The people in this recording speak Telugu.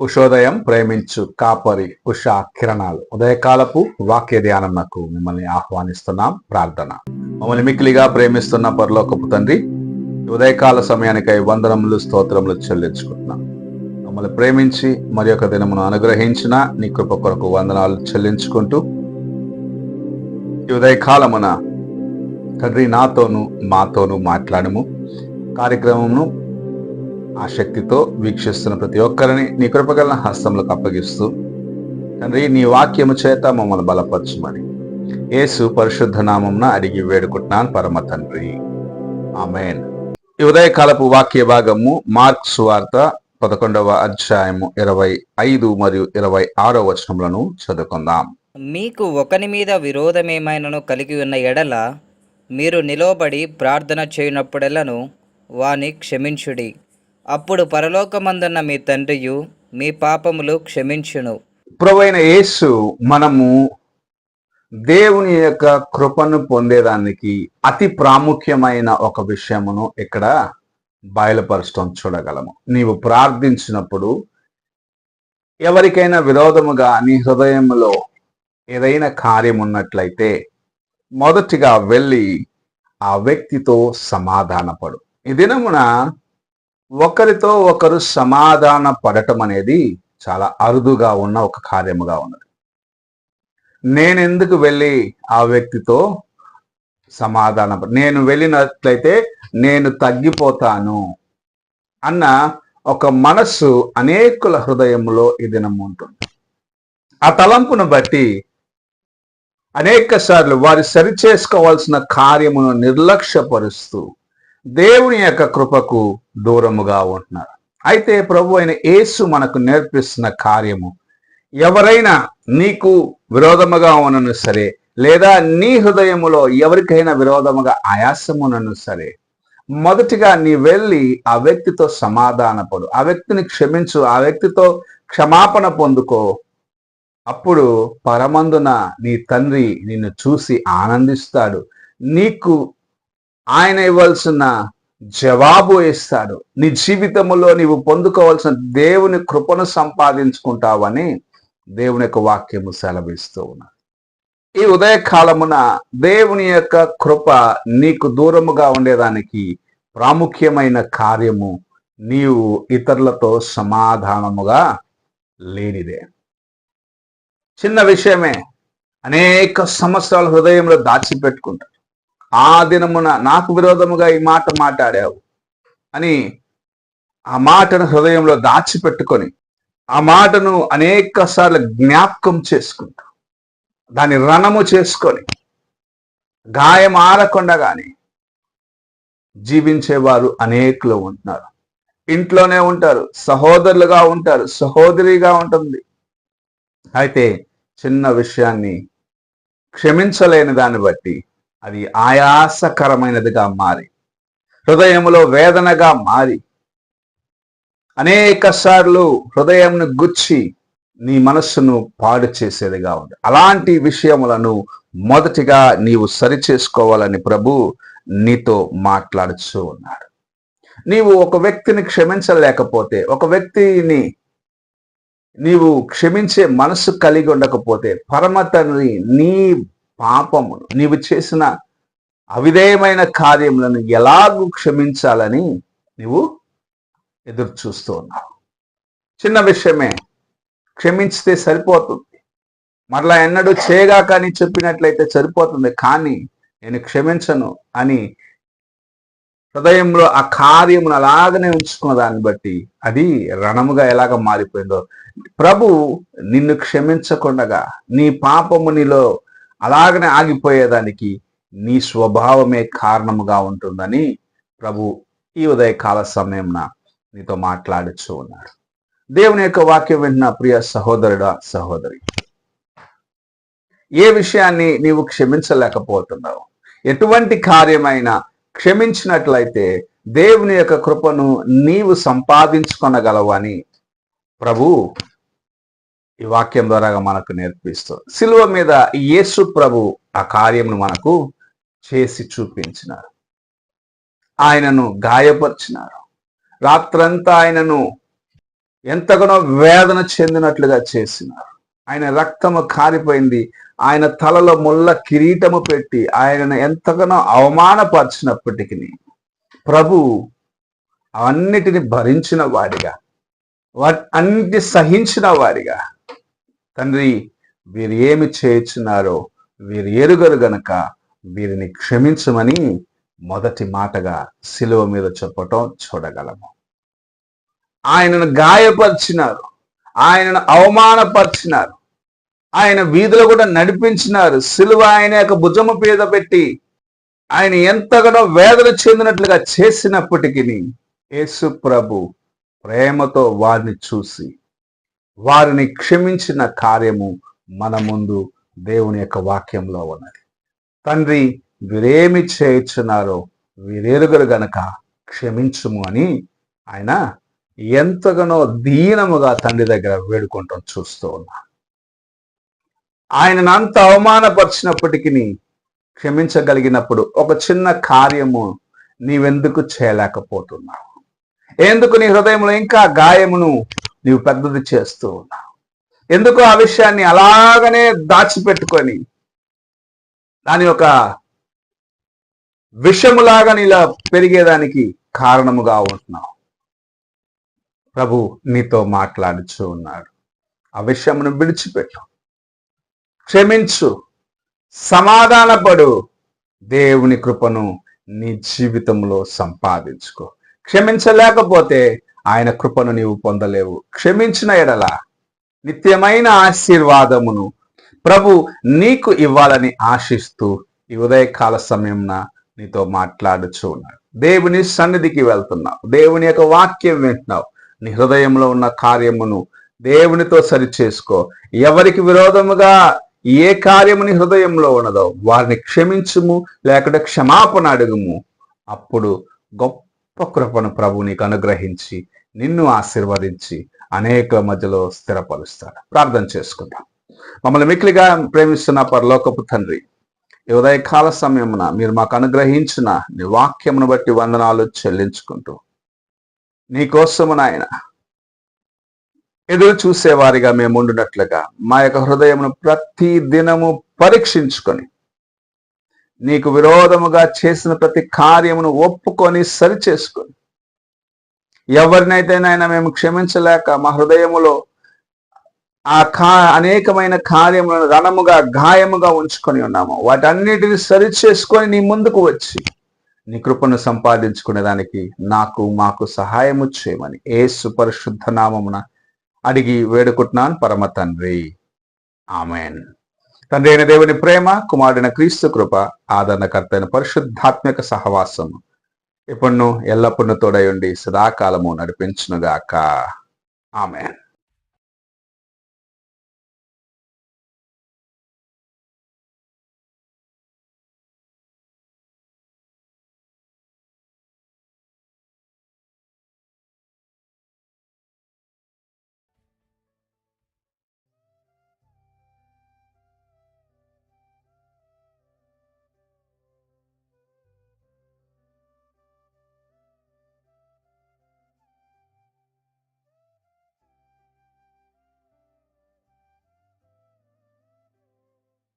ఉషోదయం ప్రేమించు కాపరి ఉషా కిరణాలు ఉదయకాలపు వాక్య ధ్యానంకు మిమ్మల్ని ఆహ్వానిస్తున్నాం. ప్రార్థన. మమ్మల్ని మిక్కిలిగా ప్రేమిస్తున్న పరలోకపు తండ్రి, ఉదయకాల సమయానికై వందనములు స్తోత్రములు చెల్లించుకుంటున్నాం. మమ్మల్ని ప్రేమించి మరి ఒక దినమును అనుగ్రహించిన నీ కృప కొరకు వందనాలు చెల్లించుకుంటూ ఈ ఉదయకాలమున తండ్రి నాతోనూ మాతోనూ మాట్లాడము కార్యక్రమమును ఆసక్తితో వీక్షిస్తున్న ప్రతి ఒక్కరిని నీ కృపగల హస్తములకు అప్పగిస్తూ తండ్రి నీ వాక్యము చేత మమ్మల్ని బలపరచుమని యేసు పరిశుద్ధ నామమున అడిగి వేడుకుంటున్నాను పరమ తండ్రి, ఆమేన్. ఈ ఉదయకాలపు వాక్య భాగము మార్కు సువార్త 11వ అధ్యాయము 25 మరియు 26 వచనములను చదువుకుందాం. మీకు ఒకని మీద విరోధమేమైనను కలిగి ఉన్న ఎడల మీరు నిలవబడి ప్రార్థన చేయనప్పుడెల్లను వాని క్షమించుడి. అప్పుడు పరలోకమందున్న మీ తండ్రియు మీ పాపములు క్షమించును. ప్రభువైన యేసు మనము దేవుని యొక్క కృపను పొందేదానికి అతి ప్రాముఖ్యమైన ఒక విషయమును ఇక్కడ బయలుపరచడం చూడగలము. నీవు ప్రార్థించినప్పుడు ఎవరికైనా విరోధముగా నీ హృదయంలో ఏదైనా కార్యం ఉన్నట్లయితే మొదటిగా వెళ్ళి ఆ వ్యక్తితో సమాధానపడు. ఈ దినమున ఒకరితో ఒకరు సమాధాన పడటం అనేది చాలా అరుదుగా ఉన్న ఒక కార్యముగా ఉన్నది. నేనెందుకు వెళ్ళి ఆ వ్యక్తితో నేను వెళ్ళినట్లయితే నేను తగ్గిపోతాను అన్న ఒక మనస్సు అనేకుల హృదయంలో ఈ దినం ఉంటుంది. ఆ తలంపును బట్టి అనేక సార్లు వారు సరిచేసుకోవాల్సిన కార్యమును నిర్లక్ష్యపరుస్తూ దేవుని యొక్క కృపకు దూరముగా ఉంటున్నారు. అయితే ప్రభు అయిన యేసు మనకు నేర్పిస్తున్న కార్యము, ఎవరైనా నీకు విరోధముగా ఉన్నను సరే, లేదా నీ హృదయములో ఎవరికైనా విరోధముగా ఆయాసమునను సరే, మొదటిగా నీ వెళ్ళి ఆ వ్యక్తితో సమాధానపడు, ఆ వ్యక్తిని క్షమించు, ఆ వ్యక్తితో క్షమాపణ పొందుకో. అప్పుడు పరమందున నీ తండ్రి నిన్ను చూసి ఆనందిస్తాడు. నీకు ఆయన ఇవ్వాల్సిన జవాబు ఇస్తాడు. నీ జీవితంలో నీవు పొందుకోవాల్సిన దేవుని కృపను సంపాదించుకుంటావని దేవుని యొక్క వాక్యము సెలవిస్తూ ఉన్నది. ఈ ఉదయకాలమున దేవుని యొక్క కృప నీకు దూరముగా ఉండేదానికి ప్రాముఖ్యమైన కార్యము నీవు ఇతరులతో సమాధానముగా లేనిదే. చిన్న విషయమే అనేక సంవత్సరాల హృదయంలో దాచిపెట్టుకుంటారు. ఆ దినమున నాకు విరోధముగా ఈ మాట మాట్లాడావు అని ఆ మాటను హృదయంలో దాచిపెట్టుకొని ఆ మాటను అనేక సార్లు జ్ఞాపకం చేసుకుంటూ దాన్ని రణము చేసుకొని గాయం ఆరకుండా కానీ జీవించేవారు అనేకులు ఉంటున్నారు. ఇంట్లోనే ఉంటారు, సహోదరులుగా ఉంటారు, సహోదరిగా ఉంటుంది. అయితే చిన్న విషయాన్ని క్షమించలేని దాన్ని బట్టి అది ఆయాసకరమైనదిగా మారి, హృదయములో వేదనగా మారి, అనేక సార్లు హృదయంను గుచ్చి నీ మనస్సును పాడు చేసేదిగా ఉంది. అలాంటి విషయములను మొదటిగా నీవు సరిచేసుకోవాలని ప్రభు నీతో మాట్లాడుతూ ఉన్నాడు. నీవు ఒక వ్యక్తిని క్షమించలేకపోతే, ఒక వ్యక్తిని నీవు క్షమించే మనసు కలిగి ఉండకపోతే, పరమ తండ్రి నీ పాపమును, నీవు చేసిన అవిధేయమైన కార్యములను ఎలాగూ క్షమించాలని నీవు ఎదురు చూస్తూ ఉన్నావు. చిన్న విషయమే, క్షమించితే సరిపోతుంది. మరలా ఎన్నడూ చేయగా కానీ చెప్పినట్లయితే సరిపోతుంది. కానీ నేను క్షమించను అని హృదయంలో ఆ కార్యమును అలాగనే ఉంచుకున్న దాన్ని బట్టి అది రణముగా ఎలాగ మారిపోయిందో, ప్రభు నిన్ను క్షమించకుండగా నీ పాపము నీలో అలాగనే ఆగిపోయేదానికి నీ స్వభావమే కారణముగా ఉంటుందని ప్రభు ఈ ఉదయకాల సమయంన నీతో మాట్లాడుతూ ఉన్నాడు. దేవుని యొక్క వాక్యం విన్న ప్రియ సహోదరుడా, సహోదరి, ఏ విషయాన్ని నీవు క్షమించలేకపోతున్నావు, ఎటువంటి కార్యమైనా క్షమించినట్లయితే దేవుని యొక్క కృపను నీవు సంపాదించుకొనగలవు అని ప్రభు ఈ వాక్యం ద్వారా మనకు నేర్పిస్తుంది. సిలువ మీద యేసు ప్రభు ఆ కార్యమును మనకు చేసి చూపించినారు. ఆయనను గాయపరిచినారు. రాత్రంతా ఆయనను ఎంతగానో వేదన చెందినట్లుగా చేసినారు. ఆయన రక్తము కారిపోయింది. ఆయన తలలో ముళ్ళ కిరీటము పెట్టి ఆయనను ఎంతగానో అవమానపరిచినప్పటికీ ప్రభు అవన్నిటిని భరించిన వాడిగా, అన్నిటిని సహించిన వాడిగా, తండ్రి వీరు ఏమి చేయుచున్నారో వీరు ఎరుగరు గనుక వీరిని క్షమించమని మొదటి మాటగా శిలువ మీద చెప్పటం చూడగలము. ఆయనను గాయపరిచినారు, ఆయనను అవమానపరిచినారు, ఆయన వీధులు కూడా నడిపించినారు. శిలువ ఆయన యొక్క భుజము మీద పెట్టి ఆయన ఎంతగానో వేదన చెందినట్లుగా చేసినప్పటికీ యేసు ప్రభు ప్రేమతో వారిని చూసి వారిని క్షమించిన కార్యము మన ముందు దేవుని యొక్క వాక్యంలో ఉన్నది. తండ్రి వీరేమి చేయుచున్నారో వీరెరుగరు గనక క్షమించుము అని ఆయన ఎంతగానో దీనముగా తండ్రి దగ్గర వేడుకుంటాం చూస్తూ ఉన్నా. ఆయనను అంత అవమానపరిచినప్పటికీ క్షమించగలిగినప్పుడు ఒక చిన్న కార్యము నీవెందుకు చేయలేకపోతున్నావు? ఎందుకు నీ హృదయంలో ఇంకా గాయమును నీవు పెద్దది చేస్తూ ఉన్నావు? ఎందుకు ఆ విషయాన్ని అలాగనే దాచిపెట్టుకొని దాని ఒక విషములాగా నీలా పెరిగేదానికి కారణముగా ఉంటున్నావు? ప్రభు నీతో మాట్లాడుచూ ఉన్నాడు. ఆ విషయమును విడిచిపెట్టు, క్షమించు, సమాధానపడు, దేవుని కృపను నీ జీవితంలో సంపాదించుకో. క్షమించలేకపోతే ఆయన కృపను నీవు పొందలేవు. క్షమించిన ఎడల నిత్యమైన ఆశీర్వాదమును ప్రభు నీకు ఇవ్వాలని ఆశిస్తూ ఈ ఉదయకాల సమయంన నీతో మాట్లాడుచూ ఉన్నాడు. దేవుని సన్నిధికి వెళ్తున్నావు, దేవుని యొక్క వాక్యం వింటున్నావు. నీ హృదయంలో ఉన్న కార్యమును దేవునితో సరి చేసుకో. ఎవరికి విరోధముగా ఏ కార్యము నీ హృదయంలో ఉన్నదో వారిని క్షమించుము, లేకుంటే క్షమాపణ అడుగుము. అప్పుడు గొప్ప కృపను ప్రభు నీకు అనుగ్రహించి నిన్ను ఆశీర్వదించి అనేక మధ్యలో స్థిరపరుస్తాడు. ప్రార్థన చేసుకుందాం. మమ్మల్ని మిక్కిలిగా ప్రేమిస్తున్న పరలోకపు తండ్రి, ఈ ఉదయకాల సమయమున మీరు మాకు అనుగ్రహించిన నీ వాక్యమును బట్టి వందనాలు చెల్లించుకుంటూ నీకోసము నాయన ఎదురు చూసేవారిగా మేము ఉండునట్లుగా మా యొక్క హృదయమును ప్రతి దినము పరీక్షించుకొని నీకు విరోధముగా చేసిన ప్రతి కార్యమును ఒప్పుకొని సరిచేసుకొని ఎవరినైతే నాయన మేము క్షమించలేక మా హృదయములో అనేకమైన కార్యములను రణముగా గాయముగా ఉంచుకొని ఉన్నాము, వాటన్నిటిని సరిచేసుకొని నీ ముందుకు వచ్చి నీ కృపను సంపాదించుకునేదానికి మాకు సహాయము చేయమని యేసు పరిశుద్ధ నామమున అడిగి వేడుకుంటున్నాను పరమ తండ్రి, ఆమెన్. తండ్రి అయిన దేవుని ప్రేమ, కుమారుడైన క్రీస్తు కృప, ఆదరణకర్త అయిన పరిశుద్ధాత్మక సహవాసము ఇప్పుడు ఎల్లప్పుడూ తోడై ఉండి సదాకాలము నడిపించునుగాక. ఆమెన్.